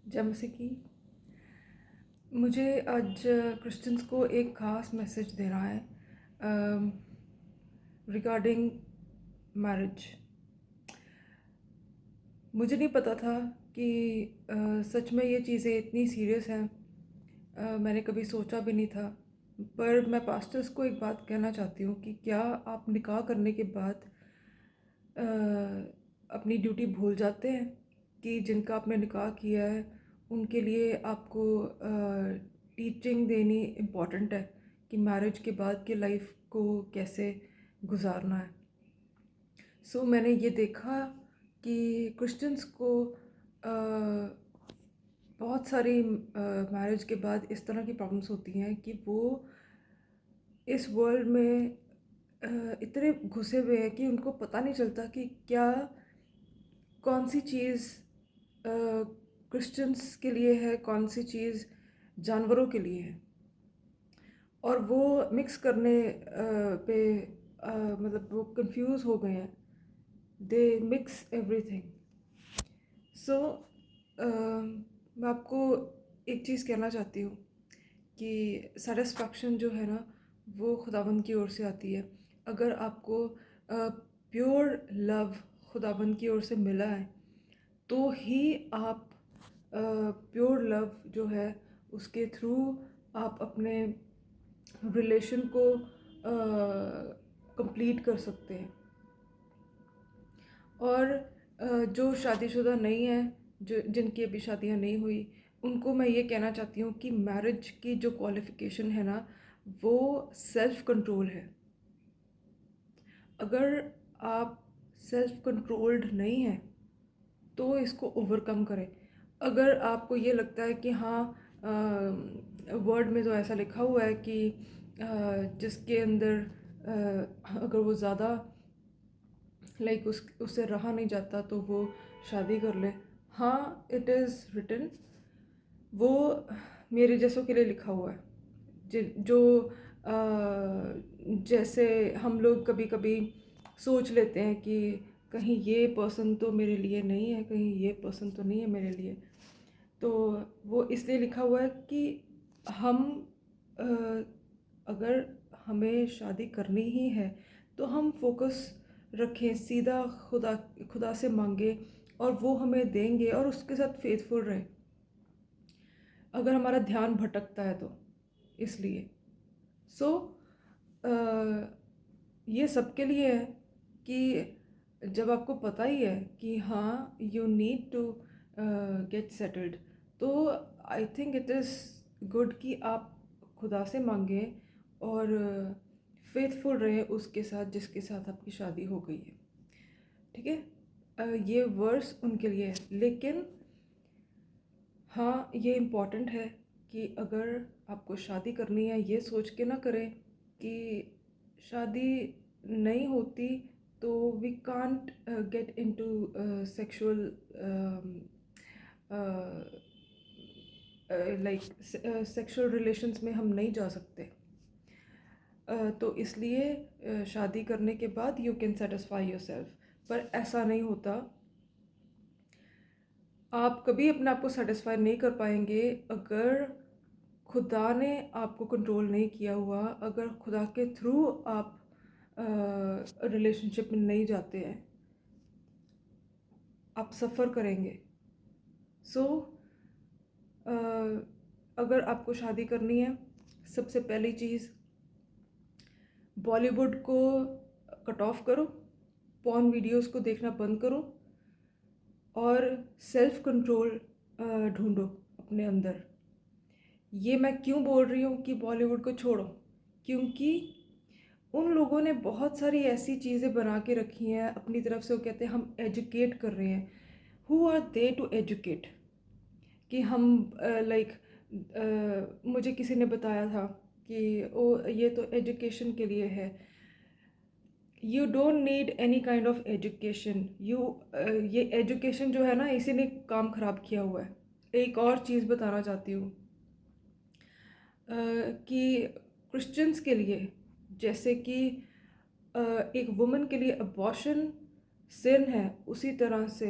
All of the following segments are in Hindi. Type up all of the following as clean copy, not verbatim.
जैसे कि मुझे आज क्रिश्चियंस को एक ख़ास मैसेज देना है रिगार्डिंग मैरिज। मुझे नहीं पता था कि सच में ये चीज़ें इतनी सीरियस हैं। मैंने कभी सोचा भी नहीं था। पर मैं पास्टर्स को एक बात कहना चाहती हूँ कि क्या आप निकाह करने के बाद अ, अपनी ड्यूटी भूल जाते हैं कि जिनका आपने निकाह किया है उनके लिए आपको टीचिंग देनी इम्पॉर्टेंट है कि मैरिज के बाद की लाइफ को कैसे गुजारना है। मैंने ये देखा कि क्रिश्चियंस को बहुत सारी मैरिज के बाद इस तरह की प्रॉब्लम्स होती हैं कि वो इस वर्ल्ड में इतने घुसे हुए हैं कि उनको पता नहीं चलता कि क्या कौन सी चीज़ क्रिश्चियंस के लिए है, कौन सी चीज़ जानवरों के लिए है। और वो मिक्स करने पे मतलब वो कंफ्यूज हो गए हैं। दे मिक्स एवरीथिंग। सो मैं आपको एक चीज़ कहना चाहती हूँ कि सेटिस्फैक्शन जो है ना वो खुदावंद की ओर से आती है। अगर आपको प्योर लव खुदावंद की ओर से मिला है तो ही आप प्योर लव जो है उसके थ्रू आप अपने रिलेशन को कंप्लीट कर सकते हैं। और जो शादीशुदा नहीं है, जो जिनकी अभी शादियां नहीं हुई, उनको मैं ये कहना चाहती हूँ कि मैरिज की जो क्वालिफ़िकेशन है ना वो सेल्फ़ कंट्रोल है। अगर आप सेल्फ़ कंट्रोल्ड नहीं हैं तो इसको ओवरकम करें। अगर आपको ये लगता है कि हाँ, वर्ड में तो ऐसा लिखा हुआ है कि जिसके अंदर अगर वो ज़्यादा लाइक उससे रहा नहीं जाता तो वो शादी कर ले। हाँ, इट इज़ रिटन, वो मेरे जैसों के लिए लिखा हुआ है। जो जैसे हम लोग कभी कभी सोच लेते हैं कि कहीं ये पर्सन तो मेरे लिए नहीं है, कहीं ये पर्सन तो नहीं है मेरे लिए। तो वो इसलिए लिखा हुआ है कि हम अ, अगर हमें शादी करनी ही है तो हम फोकस रखें, सीधा खुदा खुदा से मांगे और वो हमें देंगे और उसके साथ फेथफुल रहें। अगर हमारा ध्यान भटकता है तो इसलिए सो ये सबके लिए है कि जब आपको पता ही है कि हाँ you need to get settled, तो I think it is good कि आप खुदा से मांगें और फेथफुल रहे उसके साथ जिसके साथ आपकी शादी हो गई है। ठीक है, ये वर्स उनके लिए है। लेकिन हाँ, ये इम्पॉर्टेंट है कि अगर आपको शादी करनी है ये सोच के ना करें कि शादी नहीं होती तो we can't get into sexual like sexual relations में हम नहीं जा सकते। तो इसलिए शादी करने के बाद यू कैन सेटिस्फाई योरसेल्फ, पर ऐसा नहीं होता। आप कभी अपने आप को सेटिस्फाई नहीं कर पाएंगे अगर खुदा ने आपको कंट्रोल नहीं किया हुआ, अगर खुदा के थ्रू आप रिलेशनशिप में नहीं जाते हैं, आप सफ़र करेंगे। सो अगर आपको शादी करनी है, सबसे पहली चीज़ बॉलीवुड को कट ऑफ करो, पॉर्न वीडियोस को देखना बंद करो और सेल्फ कंट्रोल ढूंढो अपने अंदर। ये मैं क्यों बोल रही हूँ कि बॉलीवुड को छोड़ो, क्योंकि उन लोगों ने बहुत सारी ऐसी चीज़ें बना के रखी हैं अपनी तरफ से। वो कहते हैं हम एजुकेट कर रहे हैं। Who are they to educate? कि हम लाइक मुझे किसी ने बताया था कि ओ ये तो एजुकेशन के लिए है। You don't need any kind of education. ये एजुकेशन जो है ना इसी ने काम ख़राब किया हुआ है। एक और चीज़ बताना चाहती हूँ कि क्रिश्चियंस के लिए जैसे कि एक वुमन के लिए अबॉर्शन सिन है, उसी तरह से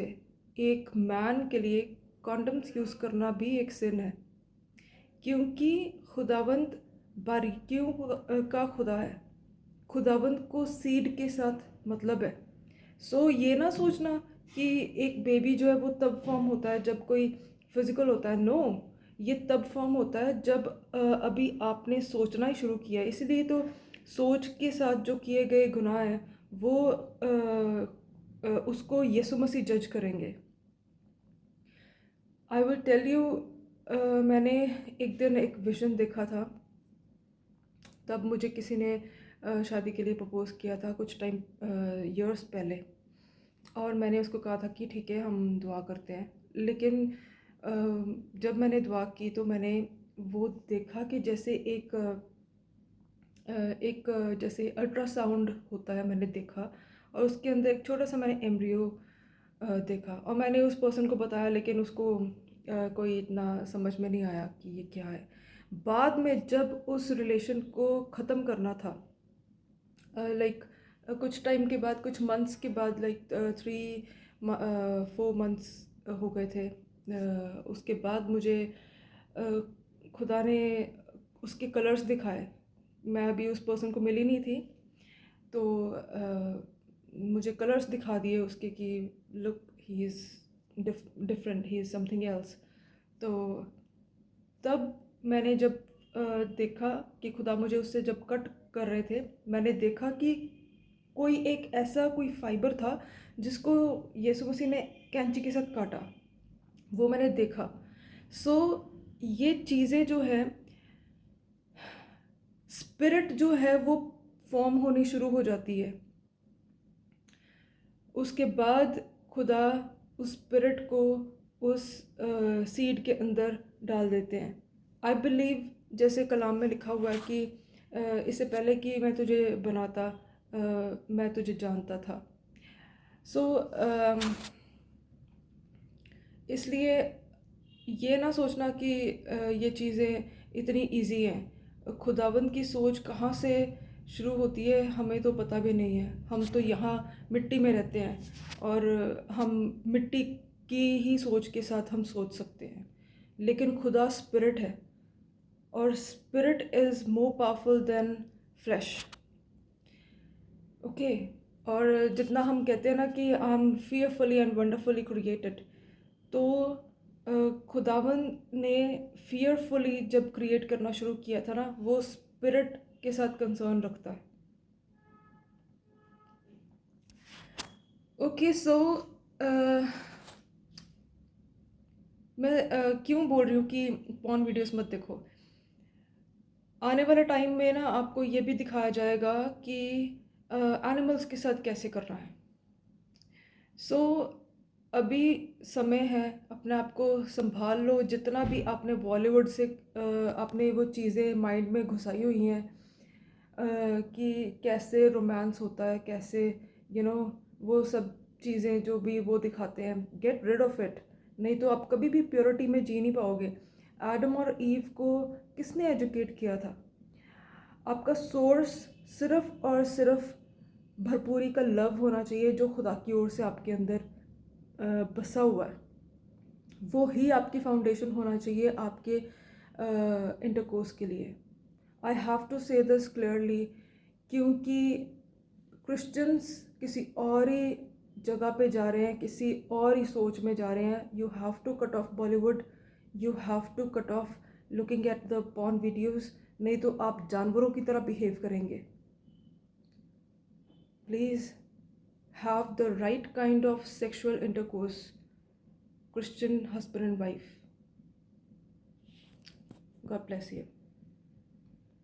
एक मैन के लिए कॉन्डम्स यूज़ करना भी एक सिन है, क्योंकि खुदावंद बारीकियों का खुदा है। खुदावंद को सीड के साथ मतलब है। सो ये ना सोचना कि एक बेबी जो है वो तब फॉर्म होता है जब कोई फिजिकल होता है। नो, ये तब फॉर्म होता है जब अभी आपने सोचना ही शुरू किया है। इसलिए तो सोच के साथ जो किए गए गुनाह हैं वो उसको यीशु मसीह जज करेंगे। आई विल टेल यू, मैंने एक दिन एक विजन देखा था। तब मुझे किसी ने शादी के लिए प्रपोज़ किया था कुछ टाइम ईयर्स पहले, और मैंने उसको कहा था कि ठीक है हम दुआ करते हैं। लेकिन जब मैंने दुआ की तो मैंने वो देखा कि जैसे जैसे अल्ट्रासाउंड होता है, मैंने देखा, और उसके अंदर एक छोटा सा मैंने एम्ब्रियो देखा। और मैंने उस पर्सन को बताया, लेकिन उसको कोई इतना समझ में नहीं आया कि ये क्या है। बाद में जब उस रिलेशन को ख़त्म करना था, लाइक कुछ टाइम के बाद, कुछ मंथ्स के बाद, लाइक 3-4 मंथ्स हो गए थे, उसके बाद मुझे खुदा ने उसके कलर्स दिखाए। मैं अभी उस पर्सन को मिली नहीं थी, तो मुझे कलर्स दिखा दिए उसके कि look, he is different, he is something else. तो तब मैंने जब देखा कि खुदा मुझे उससे जब कट कर रहे थे, मैंने देखा कि कोई एक ऐसा कोई फाइबर था जिसको यीशु मसीह ने कैंची के साथ काटा, वो मैंने देखा। सो ये चीज़ें जो है, स्पिरिट जो है वो फॉर्म होनी शुरू हो जाती है। उसके बाद खुदा उस स्पिरिट को उस सीड के अंदर डाल देते हैं। आई बिलीव, जैसे कलाम में लिखा हुआ है कि इससे पहले कि मैं तुझे बनाता मैं तुझे जानता था। सो इसलिए ये ना सोचना कि ये चीज़ें इतनी इजी हैं। खुदावंद की सोच कहाँ से शुरू होती है हमें तो पता भी नहीं है। हम तो यहाँ मिट्टी में रहते हैं और हम मिट्टी की ही सोच के साथ हम सोच सकते हैं, लेकिन खुदा स्पिरिट है और spirit is more powerful than flash. Okay, और जितना हम कहते हैं ना कि I am fearfully and wonderfully created, तो खुदावन ने फियरफुली जब क्रिएट करना शुरू किया था ना, वो स्पिरिट के साथ कंसर्न रखता है। ओके, सो मैं क्यों बोल रही हूँ कि पॉर्न वीडियोस मत देखो। आने वाले टाइम में ना आपको ये भी दिखाया जाएगा कि एनिमल्स के साथ कैसे करना है। सो अभी समय है, अपने आप को संभाल लो। जितना भी आपने बॉलीवुड से आपने वो चीज़ें माइंड में घुसाई हुई हैं कि कैसे रोमांस होता है, कैसे वो सब चीज़ें जो भी वो दिखाते हैं, गेट रिड ऑफ इट। नहीं तो आप कभी भी प्योरिटी में जी नहीं पाओगे। एडम और ईव को किसने एजुकेट किया था? आपका सोर्स सिर्फ और सिर्फ भरपूरी का लव होना चाहिए जो खुदा की ओर से आपके अंदर बसा हुआ है। वो ही आपकी फाउंडेशन होना चाहिए आपके इंटरकोर्स के लिए। आई हैव टू से दिस क्लियरली, क्योंकि क्रिश्चियंस किसी और ही जगह पे जा रहे हैं, किसी और ही सोच में जा रहे हैं। You have to cut off Bollywood, you have to cut off looking at the porn videos, नहीं तो आप जानवरों की तरह बिहेव करेंगे। Please have the right kind of sexual intercourse, Christian husband and wife. God bless you.